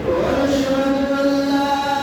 ونشهد أن لا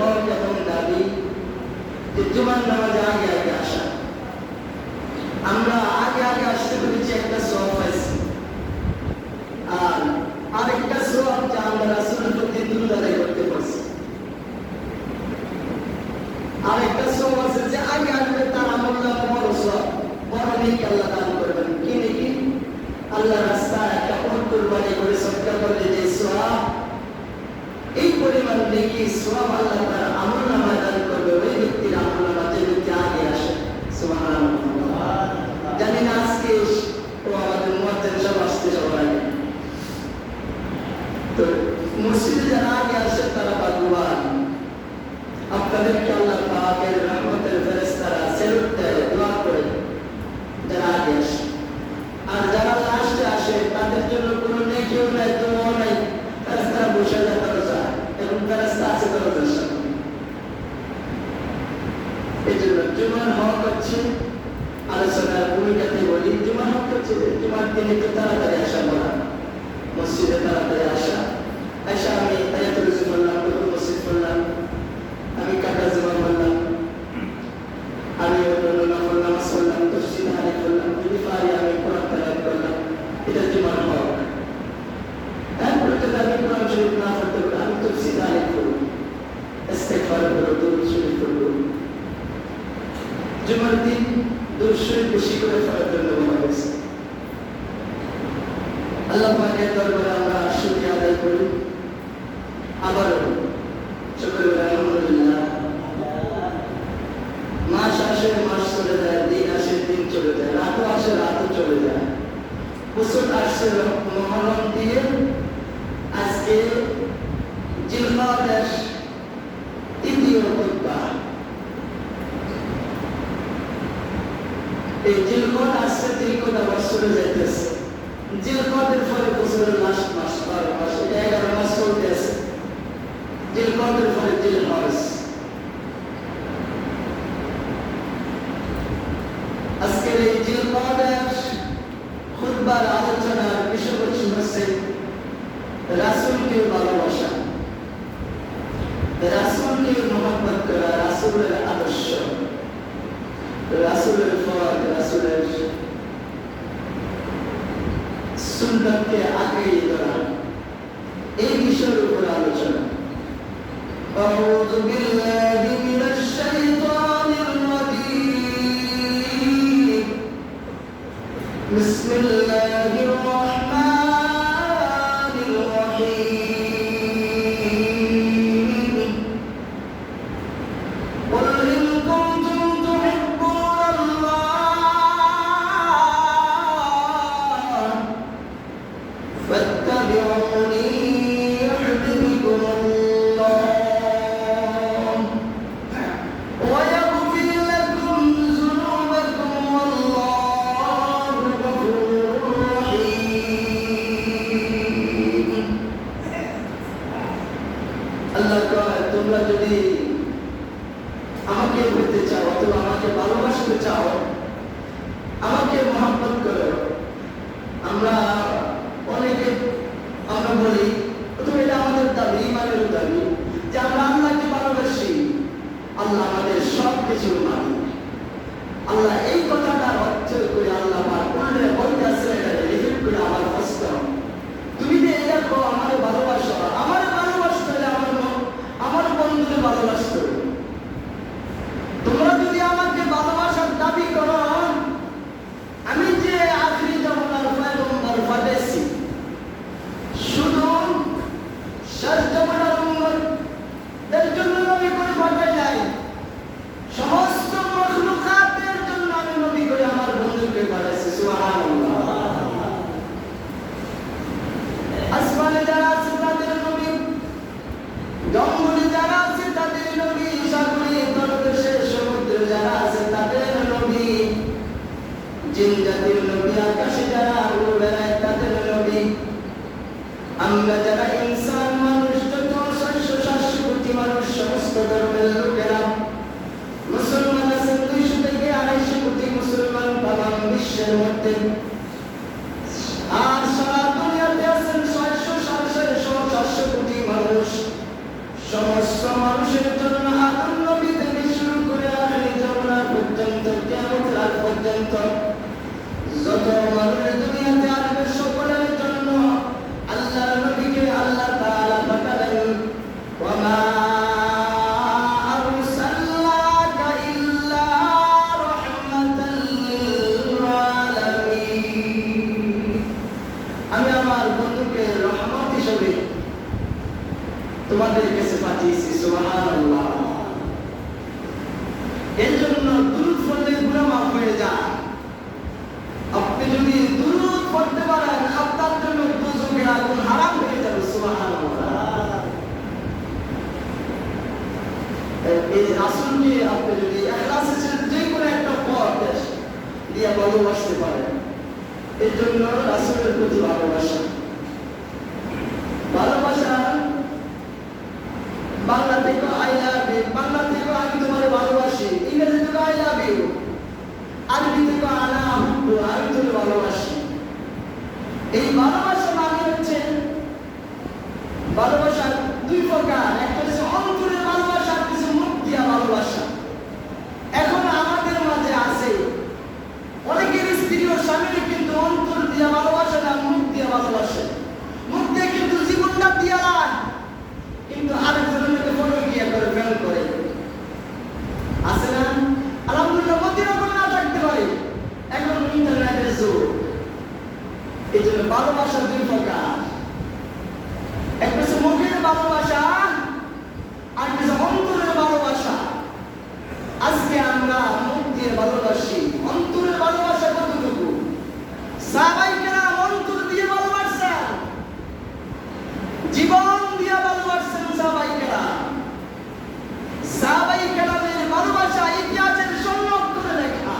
হক এবং দাবি যে জুমার নামাজে আগে আগে আসা। আমরা আগে আগে আসতে পেরেছি, একটা সওয়াব পাইছি। আর আরেকটা সওয়াব যে আমরা রাসূলের প্রতি দুরূদ আদায় করতে পারছি। আরেকটা সওয়াব আছে যে আগে আসবে তার আমলনামা বড় সওয়াব, বড় নেকি আল্লাহ দান করবেন। কি নেকি? আল্লাহ রাস্তায় একটা উট কুরবানি করে সদকা করলে যে সওয়াব, এই পরিমাণ নেকি সওয়াব আল্লাহ তার আমলনামায় দান করবে ওই ব্যক্তির আমলনামা, যে ব্যক্তি আগে আসে। সুবহানাল্লাহ। জানি না আজকে ও আমাদের মুয়াজ্জিন সব আসতে সবাই, তো মসজিদে যারা আগে আসে তারা ভাগ্যবান। আপনাদেরকে আল্লাহ পাকের রহমতের ফেরেশতারা সেলুট দেয়, দোয়া করে যারা আগে আসে। আর যারা লাস্টে আসে তাদের জন্য কোনো নেকিও নাই, দোয়াও নাই, ফেরেশতারা বসে যায় দরজা, এবং ফেরেশতা আছে দরজার সামনে। এই জন্য জুমার হক হচ্ছে, আলোচনার ভূমিকাতে বলি, জুমার হক হচ্ছে জুমার দিনে একটু তাড়াতাড়ি আসা বলা, মসজিদে তাড়াতাড়ি আসা। আয়সা আমি তাহিয়াতুল ওযু বললাম, মসজিদ বললাম, আমি কাটা জমা বললাম, আমি নফল নামাজ পড়লাম, তফসির হারিফ বললাম, যদি পারি আমি কোরআন তেলাওয়াত করলাম, এটা জুমার হক। এরপরে যদি আমি কোরআন শরীফ না পড়তে পারি, আমি তফসির হারিফ করব, ইস্তিগফার করব, দুরূদ শরীফ পড়ব। জুমার দিন দুরূদ শরীফ বেশি করে পড়ার জন্য বলা হয়েছে। আল্লাহ পাকের দরবারে আমরা শুকরিয়া আদায় করি। আবারও শুকর আলহামদুলিল্লাহ। মাস আসে, মাস চলে যায়, দিন আসে, দিন চলে যায়, রাতও আসে, রাতও চলে যায়। বছর আসছে মহরম দিয়ে, আজকে জিলকাদের তৃতীয় খুতবা। এই জিলকদ আসছে, জিলকদ আবার চলে যাইতেছে। জিলকদের পরে বছরের লাস্ট মাস 12 মাস, 11 মাস চলতে আছে। জিলকদের পরে জিলহজ। আজকের এই জিলকদের খুতবার আলোচনার বিষয়বস্তু হচ্ছে রাসূলকে ভালোবাসা, রাসূলকে মহব্বত করা, রাসূলের আদর্শ, রাসূলের ফরজ, রাসূলের সুন্নতকে আগেই ধরা, এই বিষয়ের উপর আলোচনা। আউযু বিল্লাহি মিনাশ শাইতানির রাজীম। বিসমিল্লাহির রাহমানির রাহিম। কুল ইন কুনতুম তুহিব্বুনাল্লাহ ফাত্তাবিউনি ইউহিব্বুকুমুল্লাহ ওয়া ইয়াগফির লাকুম যুনুবাকুম ওয়াল্লাহু গফুরুর রাহিম। আল্লাহ কয়, তোমরা যদি আমাকে পেতে চাও অথবা আমাকে ভালোবাসতে চাও, আমাকে মহব্বত করো। আমরা অনেকে আমরা বলি, অথবা এটা আমাদের দাবি, ইমানের দাবি, যে আমরা আল্লাহকে ভালোবাসি, আল্লাহ আমাদের সব কিছুর মালিক। আল্লাহ এই কথাটার অর্থ করে আল্লাহ বলতেছে, রিপিট করে আমার প্রশ্ন, তুমি যে দেখো আমার ভালোবাসা, আমার ভালোবাসতে হলে আমার বন্ধুকে ভালোবাসতে হবে। তোমরা যদি আমাকে ভালোবাসার দাবি করো, আমি যে আখিরি জামানার পয়গম্বর পাঠাইছি, শুধু শেষ জামানার উম্মতদের জন্য নবী করে পাঠাই নাই, সমস্ত মখলুকাতের জন্য আমি নবী করে আমার বন্ধুকে পাঠাইছি। সুবহানাল্লাহ। আসমানে যারা আছে তাদের নবী, জঙ্গলে যারা আছে তাদের নবী, সাগরে তলদেশে সমুদ্রে যারা আছে তাদের নবী, জিন জাতির নবী, আকাশে যারা উড়ে বেড়ায় তাদের নবী, আমরা যারা ইনসান মানুষ, যত 600-700 কোটি মানুষ, সমস্ত ধর্মের লোকেরা, মুসলমান আছেন 200 থেকে 250 কোটি মুসলমান তামাম বিশ্বের মধ্যে, আর সারা দুনিয়াতে আছেন 600-700 কোটি মানুষ। সমস্ত মানুষের জন্য আদম নবী থেকে শুরু করে আখির জামানা পর্যন্ত কিয়ামতের আগ পর্যন্ত যত মানুষ দুনিয়াতে আসবে সকলের জন্য আল্লাহর নবীকে আল্লাহ তাআলা পাঠালেন। ওয়া মা আরসালনাকা ইল্লা রাহমাতাল লিল আলামিন। আমি আমার বন্ধুকে রহমত হিসেবে তোমাদের কাছে পাঠিয়েছি। সুবহানাল্লাহ। এর জন্য দুরূদ পড়লে গুনাহ মাফ হয়ে যায়। আপনি যদি দুরূদ পড়তে পারেন আপনার জন্য দুজকের আগুন হারাম হয়ে যাবে। সুবহানাল্লাহ। এই রাসূলকে আপনি যদি ইখলাসের যে কোনো একটা পথ দিয়ে ভালোবাসতে পারেন, এর জন্য রাসূলের প্রতি ভালোবাসা বাংলা থেকে আই লাভ ইউ, বাংলা থেকে আমি তোমার ভালোবাসি, ইংরেজি থেকে আই লাভ ইউ, আরবি থেকে আনা আহুব্বু, আমি তোমার ভালোবাসি। এই ভালোবাসা মানে হচ্ছে ভালোবাসার দুই প্রকার, একটা হচ্ছে অন্তরের ভালোবাসা, আর কিছু মুখ দিয়া ভালোবাসা। এখন আমাদের মাঝে আছে অনেকের স্ত্রী ও স্বামীর কিন্তু অন্তর দিয়া ভালোবাসে না, মুখ দিয়া ভালোবাসে। মুখ দিয়ে কিন্তু জীবনটা দিয়া না, কিন্তু আরেকজনকে ফলো গিয়া করে ফেল করে আছে না। আলহামদুলিল্লাহ মতিরকম না থাকতে পারে, এখন ইন্টারনেটের যুগ। এই জন্য ভালোবাসা দুই প্রকার, একটা হচ্ছে মুখের ভালোবাসা, আর কিছু অন্তরের ভালোবাসা। আজকে আমরা মুখ দিয়ে ভালোবাসি, অন্তরের ভালোবাসা কতটুকু? সাহাবায়ে কেরাম অন্তর দিয়ে ভালোবাসেন, জীবন দিয়ে ভালোবাসেন সাহাবায়ে কেরাম। সাহাবায়ে কেরামের ভালোবাসা ইতিহাসের স্বর্ণ অক্ষরে লেখা।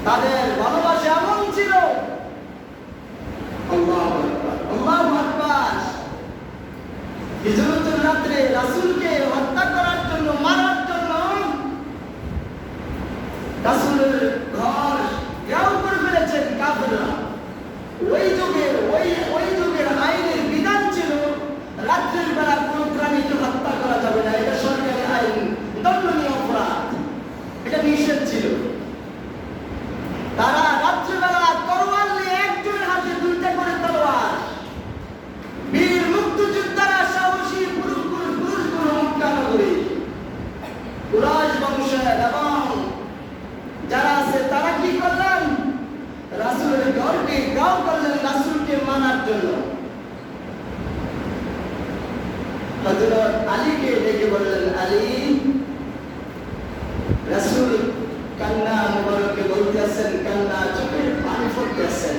তাদের ভালোবাসা এমন ছিল, আল্লাহু আকবার, আল্লাহু আকবার। হিজরতের রাত্রে রাসূলকে হত্যা করার জন্য, মারার জন্য রাসূলের ঘর ঘেরাও করে ফেলেছেন কাফেররা। ওই যুগের আইনের বিধান ছিল রাত্রের বেলা কোনো প্রাণীকে হত্যা করা যাবে না, এটা সরকারি আইন, দণ্ডনীয় অপরাধ, এটা নিষেধ ছিল। তারা রাত্রিবেলা তরোয়াল নিয়ে একজনের হাতে দুইটা করে তরোয়াল, বীর মুক্তিযোদ্ধারা, সাহসী পুরুষগুলো মক্কানগরী কুরাইশ বংশের এবং যারা আছে তারা কি করলেন? রাসূলের ঘরকে ঘেরাও করলেন রাসূলকে মানার জন্য। হযরত আলীকে ডেকে বললেন, আলী, রাসূল কান্না মুবারকে বলতেছেন, কান্না চোখের পানি পড়তেছেন।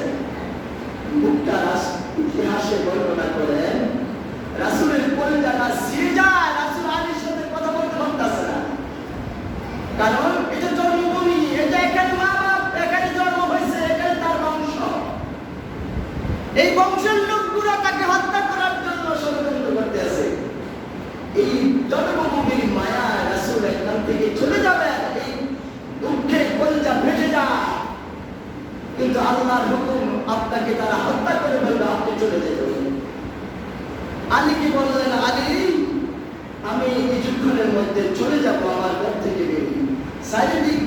মুক্তা ইতিহাসে বর্ণনা করেন রাসূলের কলিজাটা ছিঁড়ে যায়, রাসূল আলীর সাথে কথা বলতে পারতেছে না। কারণ এটা জন্মভূমি, এটা এখানে মা বাপ, এখানে জন্ম হয়েছে, এখানে তার বংশ। এই বংশের লোকগুলো তাকে হত্যা করার জন্য ষড়যন্ত্র করতে আছে। এই জন্মভূমির মায়া রাসূল এখান থেকে চলে যাবে, এই দুঃখে কলিজা ফেটে যায়। কিন্তু আল্লাহর হুকুম, আপনাকে তারা হত্যা করে ফেলবে, আপনি চলে যেতে হবে। আলীকে বললেন, আলী, আমি কিছুক্ষণের মধ্যে চলে যাব আমার ঘর থেকে বেরিয়ে। চারিদিক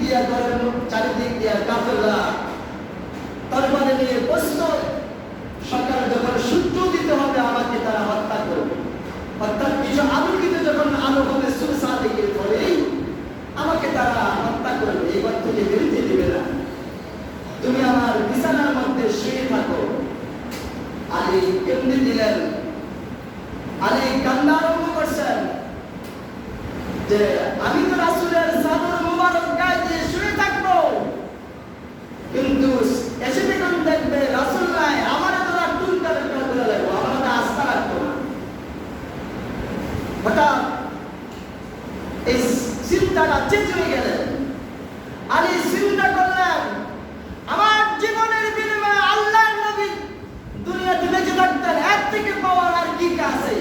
দিয়া কাফেররা তরবারি নিয়ে প্রস্তুত। সকালে যখন সূর্য দিতে হবে আমাকে তারা হত্যা করবে, অর্থাৎ কিছু আলোকিত যখন আলো হবে সূর্য দিকের পরে আমাকে তারা হত্যা করবে, এই ঘর থেকে বেরোতে দেবে না, তুমি আমার বিছানার মধ্যে শুয়ে থাকো। আলী কেমনে দিলেন? আলী কান্না আরম্ভ করছেন যে আমি তো রাসূলের চাদর মুবারক গায়ে দিয়ে শুয়ে থাকবো, কিন্তু এসে দেখুন দেখবে রাসূল নাই, আমার তোরা টুনটা করে লাগবো, আমাদের আস্থা রাখবো না। হঠাৎ এই চিন্তাটা চেঁচিয়ে গেলেন। আলী চিন্তা করলেন, আমার জীবনের বিনিময়ে আল্লাহর নবী দুনিয়াতে বেঁচে থাকতেন, এর থেকে পাওয়ার আর কি আছে?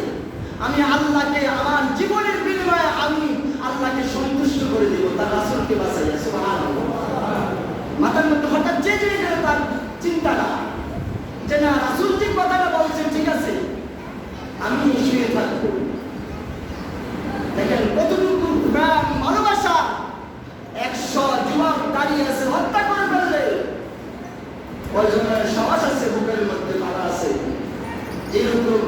আমি আল্লাহকে আমার জীবনের বিনিময়ে আমি আল্লাহকে সন্তুষ্ট করে দিব, তার রাসূলকে বাঁচাইয়া। সুবহানাল্লাহ। মাথার মধ্যে হঠাৎ চেঁচিয়ে গেল তার চিন্তাটা যে না, রাসূল যে কথাটা বলছেন ঠিক আছে, আমি শুয়ে থাকবো। দাঁড়িয়ে আছে, হত্যা করে ফেললে কয়জনের সাহস আছে বুকের মধ্যে মারা আছে, এরকম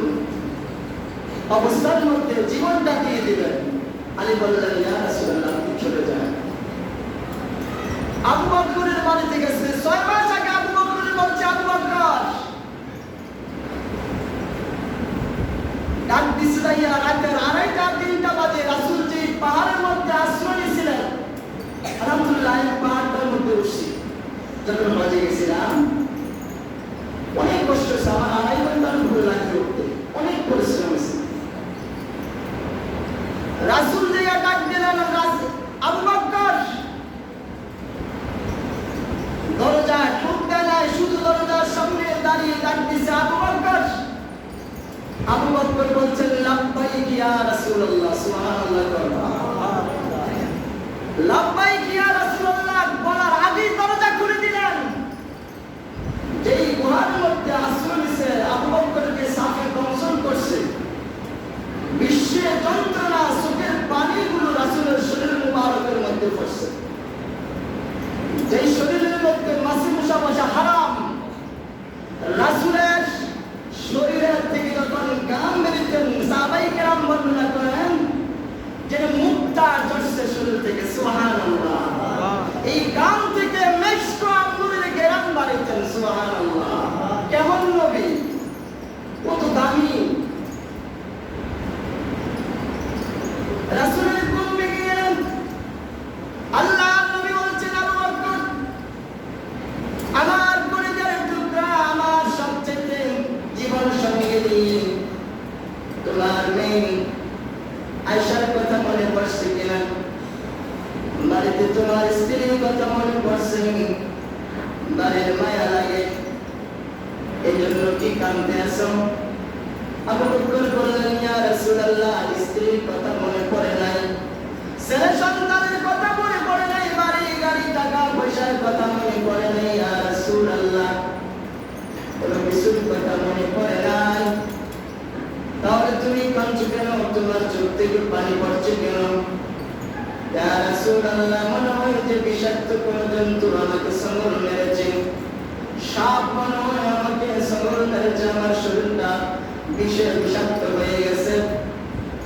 অবস্থার মধ্যে জীবনটা দিয়ে দিবেন। আলী বললেন, ইয়া রাসূলুল্লাহ, আপনি চলে যান। আবু বকরের বাড়িতে গেছে, 6 মাস আগে আবু বকরের বলছে, আবু বকর ডাক দিছিলাইয়া রাতের 2:30-3টা বাজে রাসূল যে পাহাড়ের মধ্যে আশ্রয় নিয়েছিলেন, আলহামদুলিল্লাহ পাহাড়টার মধ্যে উঠছি, যখন বাজে গেছিলাম অনেক কষ্ট হয়েছে, আমার 2.5 ঘন্টার উপরে লাগছে উঠতে, অনেক পরিশ্রম হয়েছে। রাসূল যে ডাক দিলেন, আবু বকর দরজা ঠুকতে নাই, শুধু দরজার সামনে দাঁড়িয়ে ডাক দিছে, আবু বকর। আবু বকর বলছেন, লাব্বাইক ইয়া রাসূলুল্লাহ, সুবহানাল্লাহ, লাব্বাইক ইয়া রাসূলুল্লাহ বলার আগেই দরজা খুলে দিলেন। যেই গুহার মধ্যে আশ্রয় নিছে, আবু বকরকে সাপে দংশন করছে, বিশ্বে যন্ত্রণা, চোখের পানিগুলো রাসূলের শরীর মুবারকের মধ্যে পড়ছে। যেই শরীরের মধ্যে মাছি মশা বসা হারাম, রাসূলের শরীরের থেকে যখন গাম বেরিয়েছেন, সাহাবায়ে কেরাম বর্ণনা করেন যে মুক্তা ঝরছে শরীর থেকে, সুবহানাল্লাহ। এই গাম থেকে মেশক আঙ্গুরের ঘেরান বাড়িয়েছেন, সুবহানাল্লাহ। কেমন নবী, কত দামি! রাসূলের গুণ ভেঙে গেলেন। আল্লাহ নবী বলছেন, আবু বকর আমার কলিজার টুকরা, আমার সবচেয়ে জীবন সঙ্গিনী, তোমার মেয়ে আয়েশার কথা মনে পড়ছে কিনা? বাড়িতে তোমার স্ত্রীর কথা মনে পড়ছে? বাড়ির মায়া লাগে, এই জন্য কি কাঁদতে আসো? আবু বকর বললেন, ইয়া রাসূলুল্লাহ, স্ত্রীর কথা মনে পড়ে নাই, ছেলে সন্তানের কথা মনে পড়ে নাই, বাড়ি গাড়ি টাকা পয়সার কথা মনে পড়ে নাই, ইয়া রাসূলুল্লাহ, কোনো কিছুর কথা মনে পড়ে নাই। তাহলে তুমি কাঁদছো কেন? তোমার চোখ থেকে পানি পড়ছে কেন? ইয়া রাসূলুল্লাহ, মনে হয় যে বিষাক্ত কোন জন্তু আমাকে সঙ্গল মেরেছে, সাপ মনে হয় আমাকে সঙ্গল মেরেছে, আমার শরীরটা বিষে বিষাক্ত হয়ে গেছে।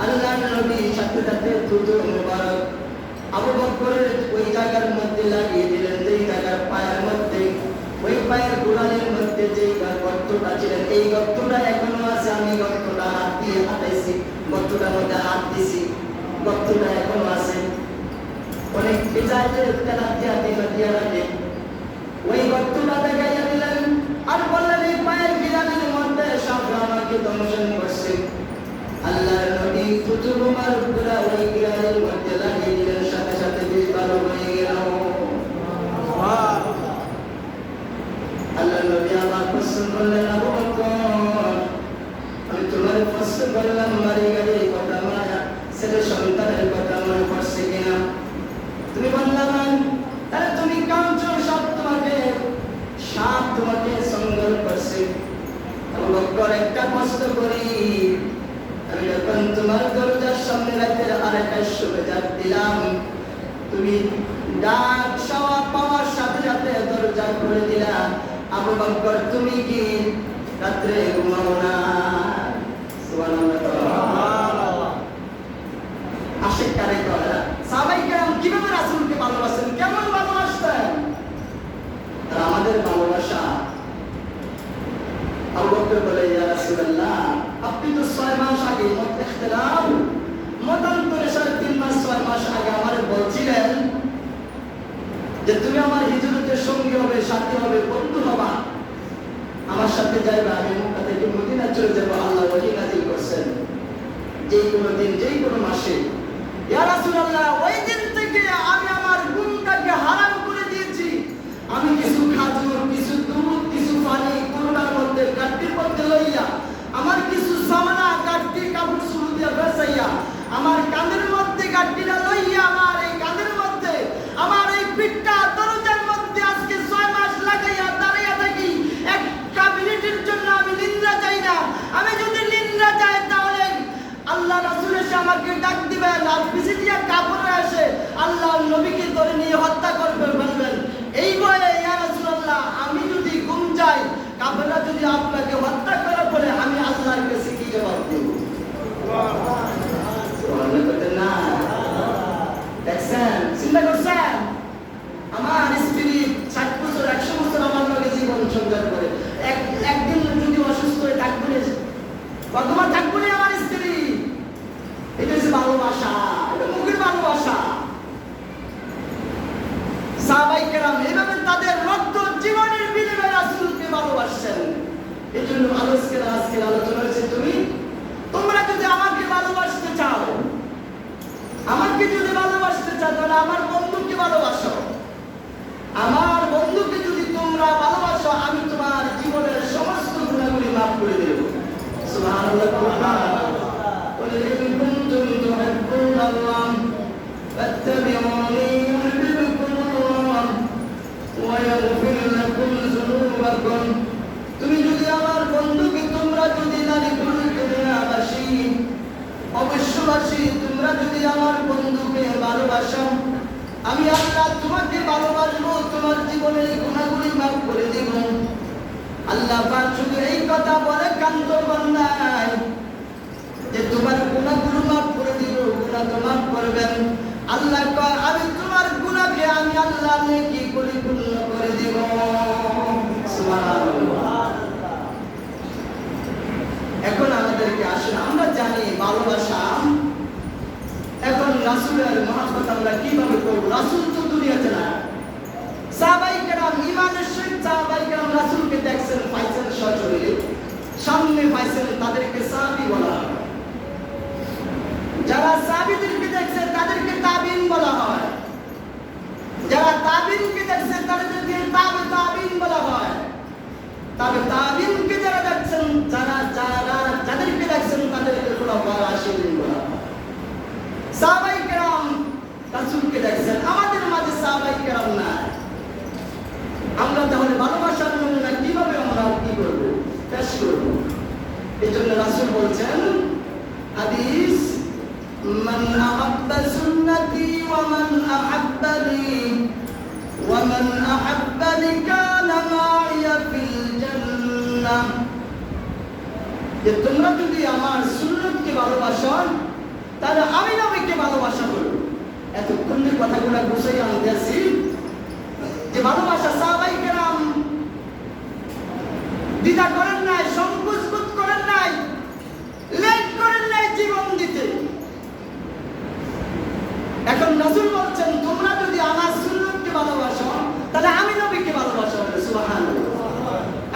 আল্লাহর নবী সাথে সাথে দুটো মুবারক আবু বকরের ওই জায়গার মধ্যে লাগিয়ে দিলেন, যেই জায়গার পায়ের মধ্যে, ওই পায়ের গোড়ালির মধ্যে যেই গর্তটা ছিলেন, এই গর্তটা এখনো আছে। আমি গর্তটা হাত দিয়ে হাঁটাইছি, গর্তটার মধ্যে হাত দিছি, গর্তটা এখনো আছে। অনেক ডিজাইনের তেলা দিয়া রাখে, ওই গর্তটা দেখাইয়া দিলেন আর বললেন, এই পায়ের গিরানির মধ্যে সাপরা আমাকে দংশন করছে। আল্লাহর নবী দুটো মুবারক গুলা ওই গিরানির মধ্যে লাগিয়ে দিলেন, সাথে সাথে বিষ ভালো হয়ে গেল। আল্লাহর নবী আমার প্রশ্ন করলেন, আবু বকর, আমি তোমার প্রশ্ন করলাম বাড়ি গাড়ির কথা, মায়া ছেলে সন্তানের কথা মনে পড়ছে কিনা? তুমি বললাম, তাহলে তুমি কাঁদছো, সাপ তোমাকে সঙ্গল করছে। আবু বকর, একটা প্রশ্ন করি, আমি যখন তোমার দরজার সামনে রাতের 2:30টায় শুয়ে ডাক দিলাম, তুমি ডাক পাওয়ার সাথে সাথে দরজা খুলে দিলা, আবু বকর তুমি কি রাত্রে ঘুমাও না? সুবহানাল্লাহ। আশিক কারে করা সাহাবায়ে কেরাম কিভাবে রাসূলকে ভালোবাসেন, কেমন ভালোবাসতেন? আর আমাদের ভালোবাসা, আবু বকর বলে, ইয়া রাসূলুল্লাহ, আপনি তো 6 মাস আগে মতান্তরে 3.5 মাস 6 মাস আগে আমারে বলছিলেন যে তুমি আমার হিজরতের সঙ্গী হবে, সাথী হবে, বন্ধু হবা, আমার সাথে যাইবা, আমি মক্কা থেকে মদিনা চলে যাবো। আল্লাহ ওহী নাযিল করছেন যেই কোনো দিন, যেই কোনো মাসে। ইয়া রাসূলুল্লাহ, ওই দিন থেকে আমি আমার গুণটাকে হারাম করে দিয়েছি। আমি কিছু খাজুর, কিছু দুধ, কিছু পানি করোনার মধ্যে গাড়ির মধ্যে লইয়া, আমার কিছু সামানা গাড়ি কাপড় শুরু দিয়ে বেসাইয়া, আমার কাঁধের মধ্যে গাড়িটা লইয়া, আমার এই কাঁধের মধ্যে, আমার এই পিঠটা দরজার মধ্যে আজকে 6 মাস লাগাইয়া দাঁড়াইয়া থাকি। একটা মিনিটের জন্য আমি নিদ্রা চাই না। আমি যদি নিদ্রা চাই তাহলে আল্লাহ রাসূল এসে আমাকে ডাক দিবেন, আর পিছে দিয়া কাপড়ে আসে আল্লাহ নবীকে ধরে নিয়ে হত্যা করবে ফেলবেন। এই ভয়ে ইয়া রাসূলুল্লাহ আমি যদি গুম যাই, কাফেররা যদি আপনাকে হত্যা করে বলে, আমি আল্লাহর কাছে কি জবাব দেব? সুবহানাল্লাহ বলেন না? দেখছেন, চিন্তা করছেন? আমার স্ত্রী 60 বছর 100 বছর আমার লগে জীবন সঞ্চার করে, একদিন যদি অসুস্থ হয়ে থাকবে, বর্তমান থাকবে আমার স্ত্রী। এটা হচ্ছে ভালোবাসা, এটা মুখের ভালোবাসা। সাহাবায়ে কেরাম এভাবে তাদের রক্ত জীবনের বিনিময়ে রাসূলকে ভালোবাসেন। এই জন্য আজকের আলোচনা হচ্ছে তোমরা যদি আমাকে ভালোবাসতে চাও, আমাকে যদি ভালোবাসতে চাও, তাহলে আমার বন্ধুকে ভালোবাসো। আমার বন্ধুকে যদি তোমরা ভালোবাসো, আমি তোমার জীবনের সমস্ত গুনাহগুলি মাফ করে দেব। সুবহানাল্লাহ। قل إن كنتم تحبون الله فاتبعوني يحببكم الله ويغفر لكم ذنوبكم। তুমি যদি আমার বন্ধুকে তোমরা যদি নারী পুরুষকে বাসি, অবশ্যবাসী, তোমরা যদি আমার বন্ধুকে ভালোবাসো, আমি আল্লাহ তোমাকে ভালোবাসবো, তোমার জীবনের গুনাহগুলি মাফ করে দেব। আল্লাহ পাক শুধু এই কথা বলে কান্ত বান্দায় যে তোমার গুনাহগুলো মাফ করে দিব, গুনাহ তো মাফ করবেন। আল্লাহ কয় আমি তোমার গুনাহকে আমি আল্লাহ নেকি পরিপূর্ণ করে দিব। সুবহানাল্লাহ। এখন আমাদেরকে আসলে আমরা জানি ভালোবাসা, এখন রাসূলের মহব্বত আমরা কিভাবে করব? রাসূল তো দুনিয়াতে না। সাহাবায়ে কেরাম ঈমানের সহিত সাহাবায়ে কেরাম রাসূলকে দেখছেন, পাইছেন সশরীরে, সামনে পাইছেন, তাদেরকে সাহাবী বলা হয়। যারা সাহাবীদেরকে দেখছেন তাদেরকে তাবিঈন বলা হয়। যারা তাবিঈনকে দেখছেন তাদেরকে তাবিঈন বলা হয়। তাবিঈনকে যারা দেখছেন, যাদেরকে দেখছেন তাদেরকে খুলাফায়ে রাশিদিন বলা হয়। সাহাবায়ে কেরাম রাসূলকে দেখছেন, আমাদের মাঝে সাহাবায়ে কেরাম নাই। আমরা তাহলে ভালোবাসার নমুনা কিভাবে আমরা কি করব, পেশ করব? এই জন্য রাসূল বলছেন হাদিস, মান আহাব্বা সুন্নতি ওয়া মান আহাব্বানি ওয়া মান আহাব্বানি কানা মাইয়া ফিল জান্নাহ। যে তোমরা যদি আমার সুন্নতকে ভালোবাসো, তাহলে আমি নবীকে ভালোবাসা করব। এতক্ষণের কথাগুলো বুঝাই আনতেছি যে ভালোবাসা সাহাবায়ে কেরাম দ্বিধা করেন নাই, সংকোচ বোধ করেন নাই, লেট করেন নাই জীবন দিতে। এখন রাসূল বলছেন তোমরা যদি আমার সুন্নতকে ভালোবাসো, তাহলে আমি নবীকে ভালোবাসা হবে। সুবহানাল্লাহ।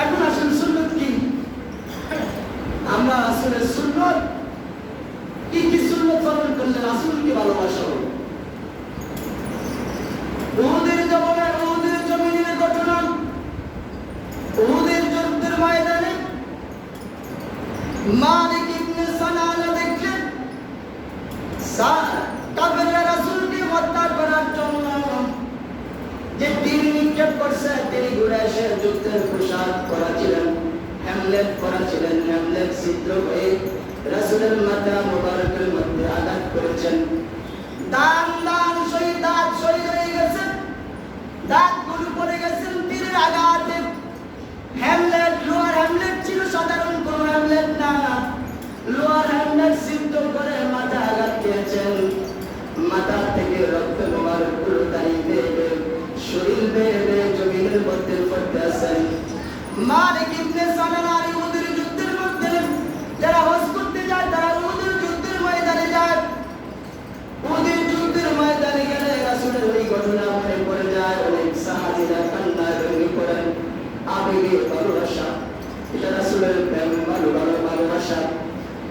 এখন আসল সুন্নত কি? আমরা আসলে সুন্নত কি কি সুন্নত পালন করলে রাসূলকে ভালোবাসা হবে? উহুদের জমিনের ঘটনা, উহুদের যুদ্ধের ময়দানে মালিক ইবনে সানানা দেখলেন কাফেররা রাসূলকে হত্যা করার জন্য যে তীর নিক্ষেপ করছে, তিনি ঘুরে এসে যুদ্ধের পোশাক পরা ছিলেন, হেমলেট পরা ছিলেন, হেমলেট ছিদ্র হয়ে রাসূলের মাথা মোবারকের মধ্যে আঘাত করেছেন। দাঁত শহীদ হয়ে গেছেন, দাঁতগুলো পড়ে গেছেন তীরের আঘাতে। হেমলেট, লোহার হেমলেট ছিল, সাধারণ কোন হেমলেট না, লোহার হেমলেট ছিদ্র করে মাথা আঘাত খেয়েছেন। মাথা থেকে রক্ত মোবারক গুলো দাঁড়িয়ে শরীর বেয়ে জমিনের মধ্যে পড়তে আছেন। মালিক ইবনে সানানা উহুদের যুদ্ধের মধ্যে যারা হজ করতে যায়, তারা উহুদের যুদ্ধের ময়দানে যায়। উহুদের যুদ্ধের ময়দানে গেলে রাসূলের ওই ঘটনা মনে পড়ে যায়। অনেক সাহাবীরা কান্নায় ভেঙে পড়েন। আবেগে ভালোবাসা, এটা রাসূলের প্রেম, ভালোবাসা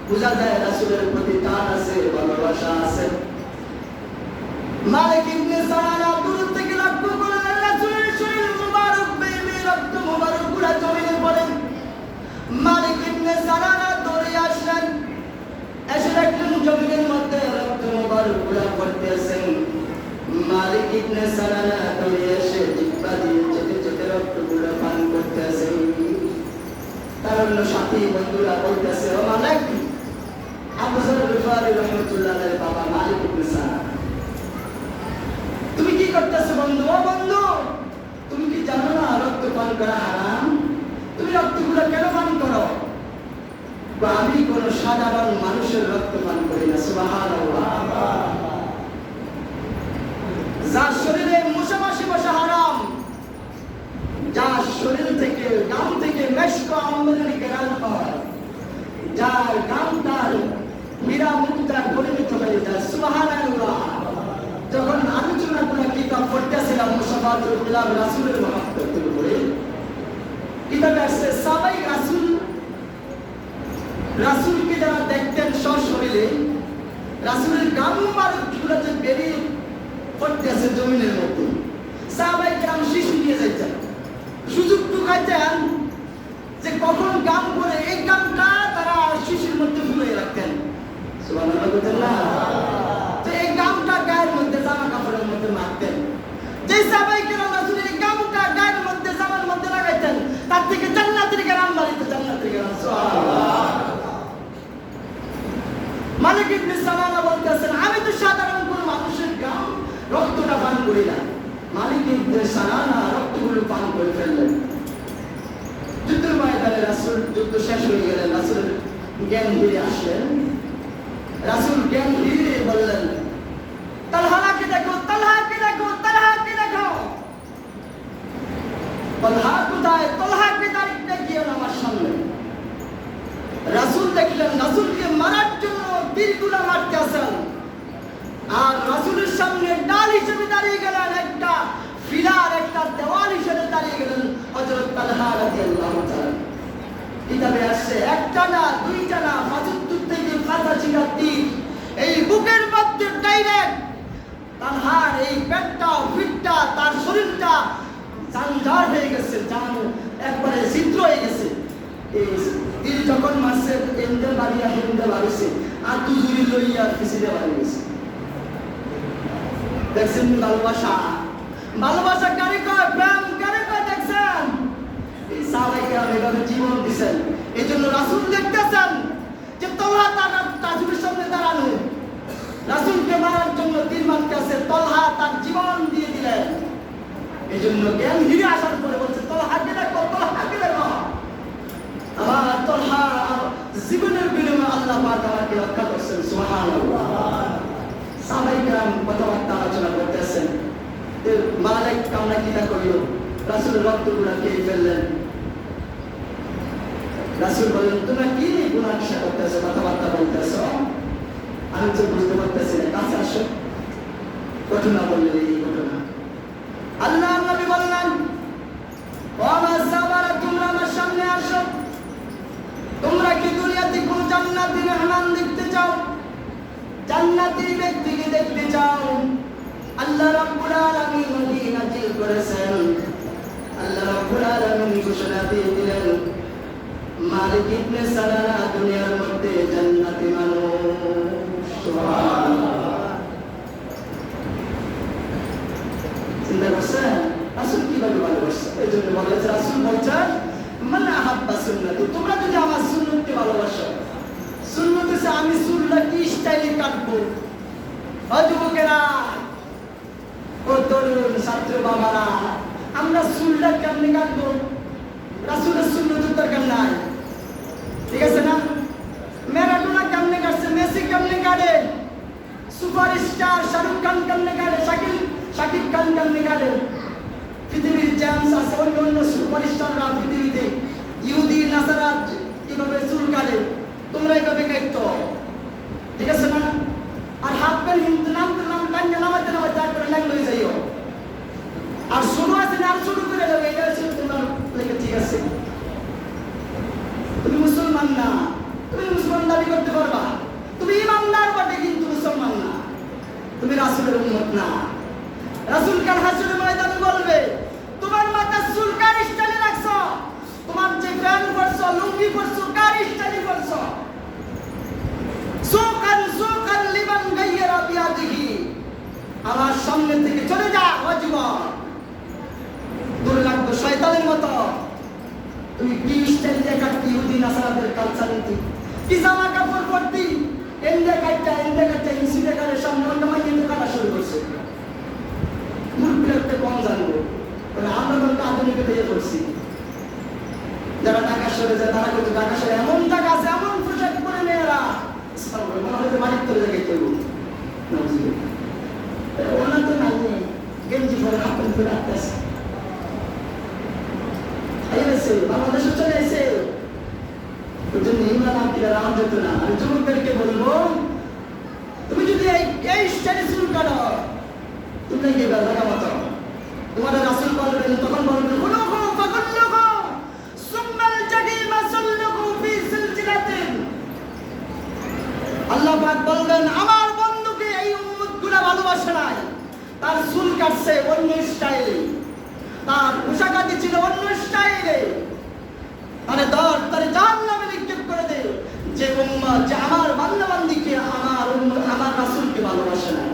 বোঝা যায়। রাসূলের প্রতি টান আছে, ভালোবাসা আছে। মালিক ইবনে সানানা দূর থেকে লক্ষ্য করলেন রাসূলের শরীর মুবারক বেয়ে রক্ত মুবারক পুরা জমিনে পড়ে। মালিক ইবনে সানানা দৌড়ে আসলেন, এসে দেখলেন জমিনের মধ্যে রক্ত মুবারক পুরা পড়তেছেন। মালিক ইবনে সানানা দৌড়ে এসে জিহ্বা দিয়ে যেতে যেতে রক্তগুলো পান করতেছেন। তার অন্য সাথী বন্ধুরা বলতেছে, ও মালিক, আবু যর গিফারি রাহমাতুল্লাহ আলাইহির বাবা মালিক ইবনে সানানা, তুমি কি করতেছো বন্ধু? ও বন্ধু, করা হারাম? তুমি রক্তগুলো কেন পান করো? আমি কোন সাধারণ মানুষের রক্ত পান করি না। সুবহানাল্লাহ। যার শরীরে মশা মাছি বসা হারাম, যার শরীর থেকে গাম থেকে মেশক আমদানি কেরাল হয়, যার গাম তার মীরা মুক্তার পরিণত হয়ে যায়। সুবহানাল্লাহ। যখন আলোচনা করা কিতাব পড়তেছিলাম মুসাফাতুল বিলাল রাসূলের মহব্বতের উপরে, কিতাবে আসছে সাহাবায়ে রাসূলকে যারা দেখতেন সশরীরে, রাসূলের গাম মুবারকগুলো যে বেরিয়ে পড়তেছে জমিনের মধ্যে, সাহাবায়ে কেরাম শিশু নিয়ে যাইতেন, সুযোগ টুকাইতেন যে কখন গাম পড়ে এই গামটা তারা শিশুর মধ্যে ফুলিয়ে রাখতেন। সুবহানাল্লাহ। তো এই গামটা গায়ের মধ্যে জামা কাপড়ের মধ্যে মাখতেন। যে সাহাবায়ে কেরাম রাসূলের গামটা গায়ের মধ্যে জামার মধ্যে লাগাইতেন, তার থেকে জান্নাতের গাম বাড়িতে, জান্নাতের গাম। সুবহানাল্লাহ। মালিক ইবনে সালামা বলতেছেন, আমি তো সাধারণ কোন মানুষের গাম রক্তটা পান করি না। মালিক ইবনে সালামা রক্তগুলো পান করে ফেললেন। যুদ্ধের ময়দানে রাসূল যুদ্ধ শেষ হয়ে গেলেন, রাসূল জ্ঞান ফিরে আসলেন। রাসূল জ্ঞান ফিরে বললেন, তালহাকে দেখো, তালহাকে দেখো, তালহাকে দেখো। তালহা কোথায়? তালহাকে দেখিয়ে আমার সামনে। রাসূল দেখলেন রাসূলকে মারার জন্য তীরগুলো মারতেছেন, আর রাসূলের সামনে ডাল হিসেবে দাঁড়িয়ে গেলেন, একটা ফিলার, একটা দেওয়াল হিসেবে দাঁড়িয়ে গেলেন হযরত তালহা রাদিয়াল্লাহু তাআলা। কিতাবে আসছে একটা না দুইটা না, ৭৫ থেকে ৮৫টা তীর এই বুকের মধ্যে ডাইরেক্ট তালহার এই পেটটা, পিঠটা, তার শরীরটা জানজার হয়ে গেছে, জান একবারে ছিদ্র হয়ে গেছে। এই তীর যখন মারছে এন্ডে বাড়িয়া হেন্ডে বাড়িছে, আর দুজুরি লইয়া পিছিয়ে বাড়ি গেছে। দেখছেন ভালোবাসা, ভালোবাসা কারে কয়, প্রেম কারে কয় দেখছেন? এই সাহাবায়ে কেরাম এভাবে জীবন দিয়েছেন। এই জন্য রাসূল দেখতেছেন যে তালহা তার রাসূলের সামনে দাঁড়ানো, রাসূলকে মারার জন্য তীর মারতেছে, তালহা তার জীবন দিয়ে দিলেন। এই জন্য জ্ঞান ফিরে আসার পরে বলছে, তালহাকে দেখো, তালহাকে দেখো। আমার তালহা জীবনের বিনিময়ে আল্লাহ পাক আমাকে রক্ষা করছেন। সুবহানাল্লাহ। সাহাবায়ে কেরাম কথাবার্তা আলোচনা করতেছেন, মালিক কামনা কিনা করিল, রাসূল রক্তগুলো খেয়ে ফেললেন। রাসূল বললেন, তোমরা কি গুনাহ করতেছো, কথাবার্তা বলতেছো? আমি তো বুঝতে পারতেছি না, কাছে আসো। ঘটনা বললেন, এই ঘটনা। আল্লাহ নবী বললেন, ও আমার সাহাবারা, তোমরা আমার সামনে আসো। তোমরা কি দুনিয়াতে কোন জান্নাতি মেহমান দেখতে চাও? জান্নাতি ব্যক্তিকে দেখতে চাও? আল্লাহ রাব্বুল আলামিন নবী নাযিল করেছেন। আল্লাহ রাব্বুল আলামিন ঘোষণা দিয়ে দিলেন, মালিক ইবনে সালামা দুনিয়ার মধ্যে জান্নাতি মানুষ। সুবহানাল্লাহ। চিন্তা করছেন রাসূল কিভাবে ভালোবাসছেন? এই জন্য বলেছে, রাসূল বলছেন, মান আহাব্বা সুন্নতি, তোমরা যদি আমার সুন্নতকে ভালোবাসো। সুন্নত হচ্ছে আমি চুলটা কি স্টাইলে কাটবো। যুবকেরা, ও তরুণ ছাত্র বাবারা, আমরা চুলটা কেমনে কাটবো? রাসূলের সুন্নতের দরকার নাই, ঠিক আছে না? ম্যারাডোনা কেমনে কাটছে, মেসি কেমনে কাটে, সুপারস্টার শাহরুখ খান কেমনে কাটে, শাকিব খান কেমনে কাটে, পৃথিবীর জেমস আছে, অন্য সুপারস্টাররা পৃথিবীতে ইহুদি নাসারা কিভাবে চুল কাটে, তোমরা এইভাবে কাটতো, ঠিক আছে না? আর হাত পেন হিন্দু নাম কান্না নামাতে তারপরে লাইন হয়ে যাইও। আর শুরু আছে না, আর শুরু করে যাবে, এটা হচ্ছে তোমার লেগে, ঠিক আছে? তুমি মুসলমান না, তুমি মুসলমান দাবি করতে পারবা, তুমি ইমানদার বটে কিন্তু মুসলমান না, তুমি রাসূলের উম্মত না। রাসূল কাল হাসরের ময়দানে বলবে, তোমার মাথা চুল কার স্টাইলে রাখছো, তোমার যে প্যান্ট পরছো, লুঙ্গি পরছো, কার স্টাইলে পরছো? সুকান লিমান গায়রা বিয়াদিহি, আমার সামনে থেকে চলে যা ওয়াজিবা, দুর্লাভ শয়তানের মতো। তুমি কি স্টাইল দিয়ে কাটতি, ইহুদি নাসারাদের কালচার নীতি, কি জামা কাপড় পরতি, এন্ডে কাটটা ইনসিডে কারে সামনে অন্য মাইয়ে কাটা শুরু করছে। মুরব্বিরা কম জানবো, আমরা তো আধুনিকতা দিয়ে করছি। সরে যায়, তারা কিন্তু ঢাকা শহরে এমন জায়গা আছে, এমন পোশাক পরে মেয়েরা মনে হয় মাটির তলে জায়গায় তৈরি ওনার তো নাই, গেঞ্জি পরে হাফেন করে আসতেছে, বাংলাদেশে চলে এসে। ওই জন্য ইমান আকিরা রাম যেত না। আমি যুবকদেরকে বলবো, তুমি যদি এই স্টাইলে শুরু করো, তুমি কি জায়গা মতো তোমাদের রাসূল বলবেন, তখন বলবেন আল্লাহ পাক বলবেন, আমার বন্ধুকে এই উম্মতগুলো ভালোবাসে নাই, তার চুল কাটছে অন্য স্টাইলে, তার পোশাক আদি ছিল অন্য স্টাইলে, মানে দর তারে জাহান্নামে নিক্ষেপ করে দে যে উম্মত, যে আমার বান্দা বান্দীকে আমার রাসূলকে ভালোবাসে না।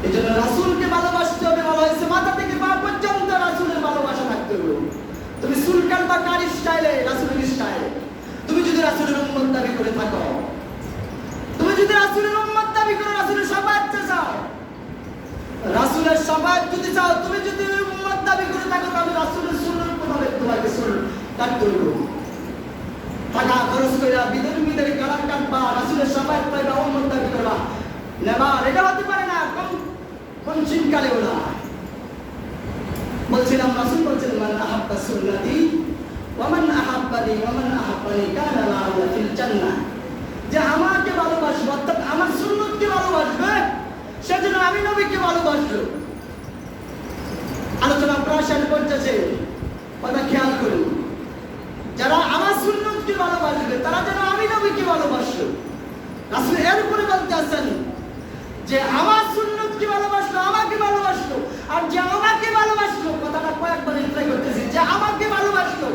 এজন্য রাসূলকে ভালোবাসতে হবে, বলা হয়েছে মাথা থেকে পা পর্যন্ত রাসূলের ভালোবাসা থাকতে হবে। তুমি চুল কাটবা কার স্টাইলে? রাসূলের স্টাইলে। তুমি যদি রাসূলের উম্মত দাবি করে থাকো, তুমি যদি রাসূলের উম্মত দাবি করে রাসূলের শাফাআত চাও, রাসূলের শাফাআত যদি চাও, তুমি যদি উম্মত দাবি করে থাকো, তাহলে রাসূলের সুন্নাত মোতাবেক তোমাকে চুল কাটতে হবে। টাকা খরচ করে বিধর্মীদের গলা কাটবা, রাসূলের শাফাআত পাইবা, উম্মত দাবি করবা, নেবার এটা হতে পারে না। কোন চিনকালে ওলা বলছিলাম, রাসূল বলছেন, মান আহাব্বা সুন্নতি ওয়া মান আহাব্বানি ওয়া মান আহাব্বানি কানা লাহু ফিল জান্নাহ। যে আমাকে ভালোবাসবে, অর্থাৎ আমার সুন্নতকে ভালোবাসবে, সেজন্য আমি নবীকে ভালোবাসবো। আলোচনা প্রাসঙ্গ করতেছে, কথা খেয়াল করুন। যারা আমার সুন্নতকে ভালোবাসবে, তারা যেন আমি নবীকে ভালোবাসবে। রাসূল এর উপরে বলতে আছেন যে আমার সুন্নতকে ভালোবাসলো, আমাকে ভালোবাসলো, আর যে আমাকে ভালোবাসলো, কথাটা কয়েকবার রিপ্লাই করতেছি, যে আমাকে ভালোবাসলো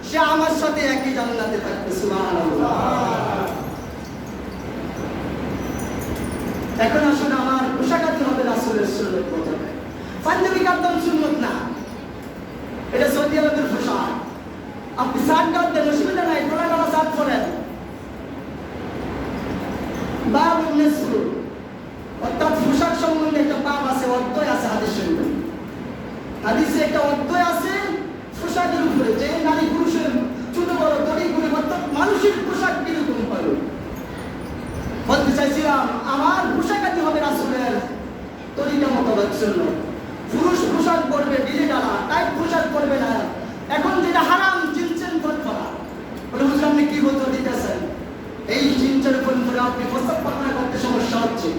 সে আমার সাথে একই জান্নাতে থাকবে। সুবহানাল্লাহ। এখন আসলে আমার পোশাকাতে হবে রাসূলের সুন্নত মোতাবেক। পাঞ্জাবি কাপড় সুন্নত না, এটা সৌদি আরবের পোশাক। আপনি শার্ট কাপড় অসুবিধা নাই, কোলা কালা শার্ট পরেন। বাবুন নিসফু, অর্থাৎ পোশাক সম্বন্ধে একটা বাব আছে, অধ্যায় আছে হাদিসের মধ্যে। হাদিসে একটা অধ্যায় আছে পোশাকের উপরে, যে নারী পুরুষের ছোট বড় দড়ি করে, অর্থাৎ মানুষের পোশাক কিরকম হবে। বলতে চাইছিলাম, আমার পোশাকাটি হবে রাসূলের তরিকা মোতাবেক সুন্নাত। পুরুষ পোশাক পরবে ঢিলে ঢালা, টাইট পোশাক পরবে না। এখন যেটা হারাম, জিনসের পথ পরা, ওটা বুঝলাম আপনি কি বলতে দিতেছেন। এই জিনসের পথ পরে আপনি প্রস্তাব পালনা করতে সমস্যা হচ্ছে,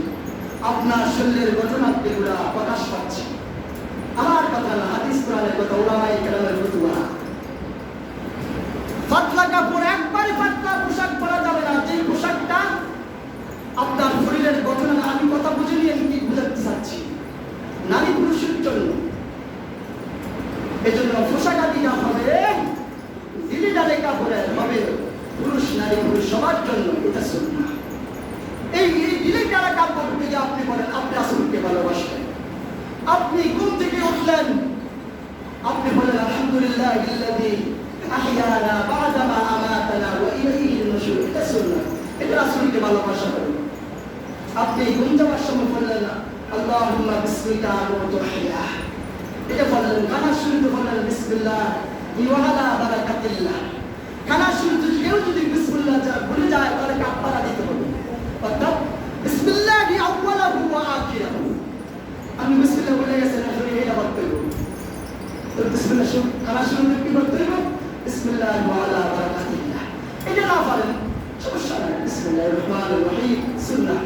আপনার শরীরের গঠন আপনি প্রকাশ পাচ্ছে। আমার কথা না, হাদিস কোরআনের কথা, উলামায়ে কেরামের ফতোয়া। পাতলা কাপড়, একবারে পাতলা পোশাক পরা যাবে না, যে পোশাকটা আপনার শরীরের গঠন। আমি কথা বুঝে নিয়ে আমি কি বুঝাতে চাচ্ছি, নারী পুরুষের জন্য। এই জন্য পোশাক আদিটা হবে দিলে ডালে কাপড়ের হবে, পুরুষ নারী পুরুষ সবার জন্য, এটা সুন্নাহ। এই দিলে ডালা কাপড় থেকে আপনি বলেন আপনি রাসূলকে ভালোবাসেন। আপনি ঘুম থেকে উঠলেন, আপনি বলেন আলহামদুলিল্লাহিল্লাযী আহইয়ানা বা'দামা আমাতানা ওয়া ইলাইহিন নুশুর, এটা সুন্নাহ। এটা রাসূলকে ভালোবাসা করে। আপনি ঘুম যাওয়ার সময় বললেন আল্লাহুম্মা বিসমিকা আমুতু ওয়া এটা বললেন। খানা শুরুতে বললেন বিসমিল্লাহ ওয়া আলা বারাকাতিল্লাহ। খানা শুরুতে কেউ যদি বিসমিল্লাহ বলে যায়, তাহলে কাফারা দিতে হবে। অর্থাৎ বিসমিল্লাহি আউওয়ালাহু ওয়া আখিরাহু। আমি বিসমিল্লাহ বলে গেছেন, আসলে এটা বলতে হবে। তো বিসমিল্লাহ খানা শুরুতে কি বলতে হবে? বিসমিল্লাহ ওয়া আলা বারাকাতিল্লাহ। এটা না পারেন সমস্যা নাই, বিসমিল্লাহির রহমানির রহিম সুন্নাহ।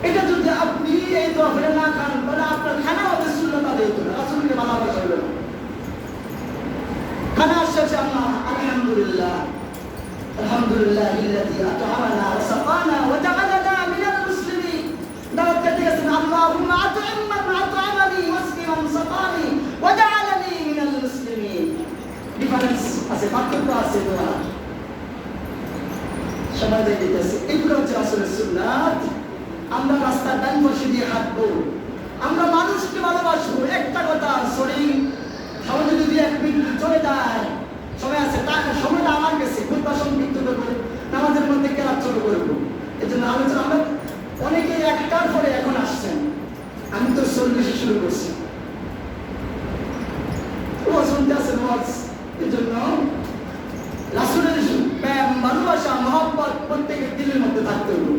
এটা যদি আপনি এই দোয়া করে না খান, তাহলে আপনার খানা হবে সুন্নাত আদায় করে, রাসূলকে ভালোবাসা হলো না। খানা শেষে আল্লাহ আলহামদুলিল্লাহ, আলহামদুলিল্লাহিল্লাযী আত'আমানা ওয়া সাকানা ওয়া জা'আলানা মিনাল মুসলিমিন। দাওয়াত করতে গেছেন, আল্লাহুম্মা আত'ইম মান আত'আমানি ওয়াসকি মান সাকানি ওয়া জা'আলানি মিনাল মুসলিমিন। ডিফারেন্স আছে, পার্থক্য আছে দোয়া। সবাই দেখতেছে, এগুলো হচ্ছে রাসূলের সুন্নাত। আমরা রাস্তার ডান পাশে দিয়ে হাঁটবো, আমরা মানুষকে ভালোবাসবো। একটা কথা, শরীর সমাজে যদি এক মিনিট চলে যায়, সময় আছে, তার সময়টা আমার কাছে খুতবা সংক্ষিপ্ত করবো, নামাজের মধ্যে কেরাত শুরু করবো। এই জন্য আলোচনা আমরা অনেকে একটার পরে এখন আসছেন, আমি তো 40 শুরু করছি। ও শুনতে আছেন ওয়াজ, এজন্য রাসূলের প্রেম ভালোবাসা মহব্বত প্রত্যেকের দিলের মধ্যে থাকতে হবে।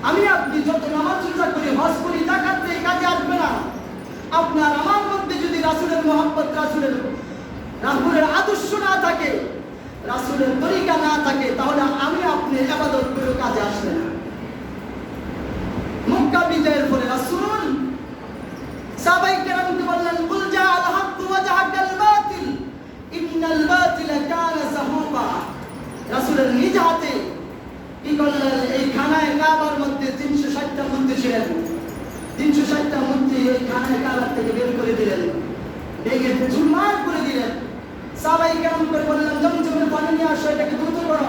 আমি আপনি যত নামাজ রোজা করি, হজ করি, যাকাত দেই, কাজে আসবে না। আপনার আমার মধ্যে যদি রাসূলের মহব্বত, রাসূলের আদর্শ না থাকে, রাসূলের তরিকা না থাকে, তাহলে আমি আপনি ইবাদত করে কাজে আসবে না। মক্কা বিজয়ের পরে রাসূল সাহাবায়ে কেরামকে বললেন, কুল জাআল হক ওয়া জাহাকাল বাতিল ইন্নাল বাতিলা কানা যাহুকা। রাসূলের নিজ হাতে কি করলেন, এই খানায় কাবার মধ্যে 360টা মূর্তি ছিলেন, 360টা মূর্তি এই খানায় কাবার থেকে বের করে দিলেন, ভেঙে চুরমার করে দিলেন। সাহাবায়ে কেরাম করে বললেন, জমজমের পানি নিয়ে আসো, এটাকে দ্রুত করো।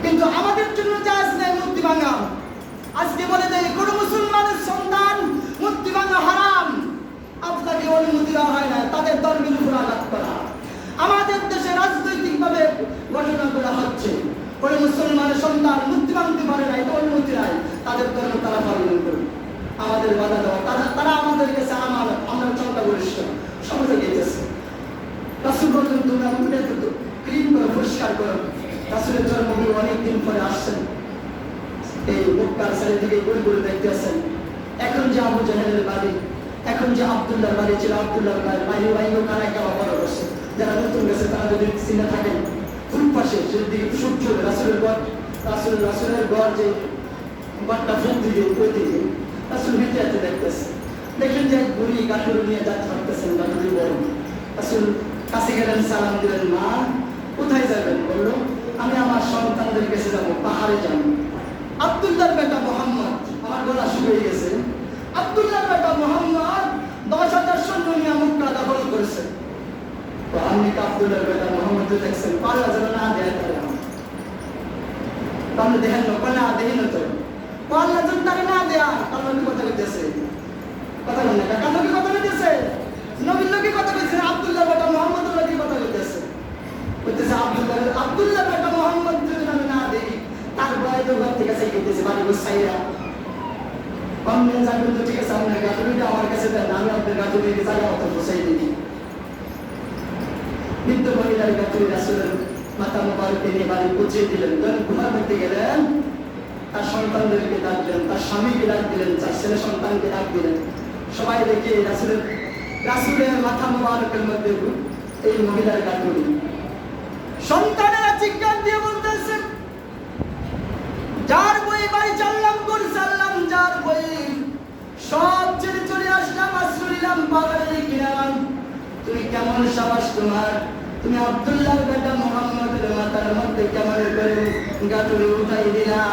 কিন্তু আমাদের জন্য জায়েজ নাই মূর্তি ভাঙা। আজকে বলে দেয় কোন মুসলমানের সন্তান মূর্তি ভাঙা হারাম, আপনাকে অনুমতি দেওয়া হয় না তাদের ধর্মের উপর আঘাত করা। আমাদের দেশে রাজনৈতিকভাবে ঘটনা করা হচ্ছে, কোন মুসলমানের সন্তান মূর্তি ভাঙতে পারে না, এটা অনুমতি নাই, তাদের ধর্ম তারা পালন করবে। আমাদের বাধা দেওয়া, তারা আমাদের কাছে আমরা সংখ্যাগরিষ্ঠ সমাজে গিয়েছে। রাসূল বলেন, তোমরা মুখে ক্লিন করো, পরিষ্কার করো। রাসূলের জন্মভূমি অনেকদিন পরে আসছেন, এই মক্কার সাইড থেকে ঘুরে ঘুরে দেখতেছেন। এখন যে আবু জাহেলের বাড়ি, এখন যে আব্দুল্লাহর বাড়ি ছিল, আব্দুল্লাহর বাড়িও কানায় কাবা বড় করছে। যারা নতুন গেছে তারা যদি চিনে থাকেন, পূর্ব পাশে সেদিকে সূর্য রাসূলের ঘর, রাসূলের ঘর যে ঘরটা ফুক দিকে ওই দিকে রাসূল হেঁটে হেঁটে দেখতেছে। দেখেন যে এক বুড়ি গাঠুরি নিয়ে যাচ্ছে, ভাবতেছেন গাঠুরি বড়। রাসূল কাছে গেলেন, সালাম দিলেন, মা কোথায় যাবেন? বললো, আমি আমার সন্তানদের কাছে যাবো, পাহাড়ে যাবো। আব্দুল্লাহর বেটা মুহাম্মদ, আমার গলা শুকিয়ে গেছে, আব্দুল্লাহর বেটা মুহাম্মদ 10,000 সৈন্য নিয়ে মক্কা দখল করেছে। তো আপনি আব্দুল্লাহর বেটা মুহাম্মদ দেখছেন, পাল্লা যেন না দেয় তারা, তাহলে দেখেন না দেখেন তো পাল্লা যেন তারা না দেয়া। কারণ কথা বলতেছে, কথা বলেন না, কারণ কি কথা বলতেছে, নবীর লোকে কথা বলতেছে, আব্দুল্লাহর বেটা মুহাম্মদের লোকে কথা বলতেছে, বলতেছে আব্দুল্লাহর বেটা মুহাম্মদ যদি আমি না দেখি, তার বয় তো ঘর থেকে চাই করতেছে, বাড়ি গোসাইরা কমলেন যাবেন তো ঠিক আছে, আপনার গাছুরিটা আমার কাছে দেন, আমি আপনার গাছুরিকে জায়গা মতো বসাই দিই। বৃদ্ধ মহিলার গাছুরি রাসূলের মাথা মোবারকে নিয়ে বাড়ি পৌঁছে দিলেন। ঘুমার মধ্যে গেলেন, তার সন্তানদেরকে ডাক দিলেন, তার স্বামীকে ডাক দিলেন, তার ছেলে সন্তানকে ডাক দিলেন। সবাই দেখে রাসূলের মাথা মোবারকের মধ্যে এই মহিলার গাছুরি। সন্তানেরা চিৎকার দিয়ে বলতেছে, যার বই বাড়ি চাললাম করে চাললাম, যার বই সব ছেড়ে চলে আসলাম, আশ্রইলাম পাহাড়ের কিনারাম। তুমি কেমন সাবাস তোমার, তুমি আব্দুল্লাহর বেটা মুহাম্মদের মাথার মধ্যে কেমন করে গাটুরি উঠাই দিলা।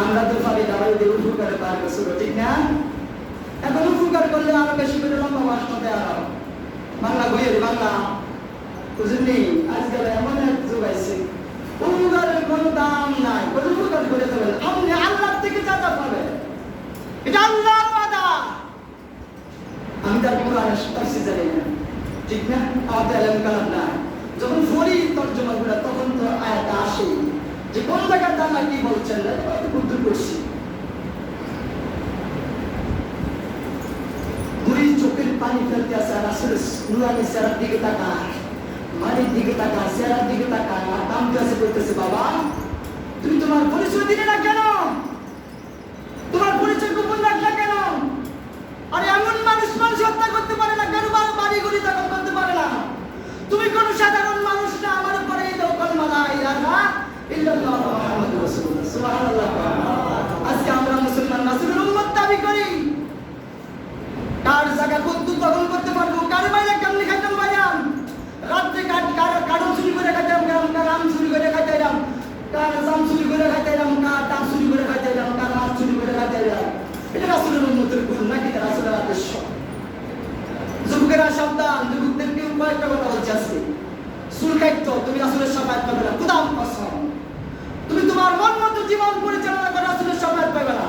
আমরা তো পারি দাবাই দিয়ে উপকার পার করছো, ঠিক না? এখন উপকার করলে আরো বেশি করে লম্বা ভাষণতে আরো বাংলা বইয়ের বাংলা বুঝলি, আজকাল এমন এক যুগ আছে, উপকারের কোনো দাম নাই, কোনো উপকার করে দেবেন আপনি আল্লাহ থেকে যা যা পাবেন, এটা আল্লাহর ওয়াদা। আমি তার কোরআনের তাফসীর জানি না, ঠিক না? আমাদের আলেম কালাম না, যখন পড়ি তর্জমা করে তখন তো আয়াত আসে যে কোন জায়গাতে আল্লাহ কি বলছেন, বুদ্ধ করছি। বুড়ির চোখের পানি ফেলতে আসে, রাসূলের নুরানি চেহারার দিকে তাকায়, মাটির দিকে তাকায়, চেহারার দিকে তাকায়, আর দাম কাছে বলতেছে, বাবা তুমি তোমার পরিচয় দিলে না কেন, তোমার পরিচয় গোপন রাখলে কেন? আর এমন মানুষ হত্যা করতে পারে না, কেন বাড়ি গুলি দখল করতে পারে না? তুমি কোন সাধারণ মানুষ না, আমার উপরে এই দখল মালা ইলাহা ইল্লাল্লাহ মুহাম্মাদুর রাসূলুল্লাহ, সুবহানাল্লাহ। আজকে আমরা মুসলমান রাসূলের উম্মত দাবি করি, কার জায়গা কত দখল করতে পারবো, কার বাইরে কেমনি খাইতাম ভাইয়ান, রাত্রে কারণ চুরি করে খাইতাম, কার আম চুরি করে খাইতাম, কার জাম চুরি করে খাইতাম, কার ডাব চুরি করে খাইতাম, কার মাছ চুরি করে খাইতাম। এটা রাসূলের উম্মতের গুণ নাকি রাসূলের আদর্শ? যুবকেরা সাবধান, যুবকদের কেউ কয়েকটা কথা বলছে আজকে, চুল কাটতো তুমি রাসূলের শাফায়াত পাবে না, খোদার কসম। তুমি তোমার মন মতো জীবন পরিচালনা করে রাসূলের শাফায়াত পাবে না।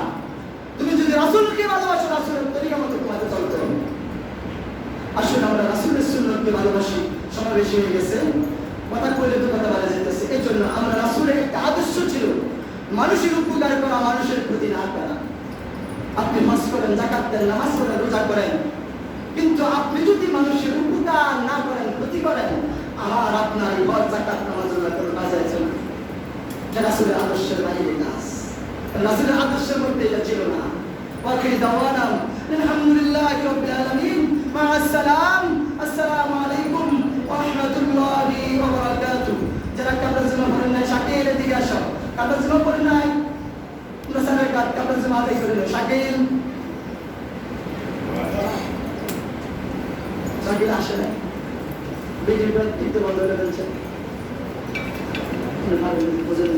তুমি যদি রাসূলকে ভালোবাসো, রাসূলের তরিকা মতো তোমাকে চলতে হবে। আসলে আমরা রাসূলের সুন্নতকে ভালোবাসি, সময় বেশি হয়ে গেছে, কথা কইলে তো কথা বলা যেতেছে। এই জন্য আমরা রাসূলের একটা আদর্শ ছিল মানুষের উপকার করা, মানুষের ক্ষতি না করা। আপনি হজ করেন, যাকাত দেন, নামাজ পড়েন, রোজা করেন, কিন্তু আপনি যদি মানুষের উপকার না করেন, ক্ষতি করেন, আমার আপনার এই হজ যাকাত নামাজ রোজা কোনো কাজ আছে না। এটা রাসূলের আদর্শের বাইরে কাজ, রাসূলের আদর্শের মধ্যে এটা ছিল না। ওয়াকিল দাওয়ানা আলহামদুলিল্লাহি রাব্বিল আলামিন, মা আসসালাম, আসসালামু আলাইকুম ওয়া রাহমাতুল্লাহি ওয়া বারাকাতুহু। যারা কাবলা জমা করেন নাই শাকিল এদিকে আসো, কাবলা জমা করেন নাই মুসানের কাট কাবলা জমা আদায় করে নাও। শাকিল শাকিল আসে না, ভিডিওটা টিপতে বন্ধ করে দিয়েছে। বুঝলেন?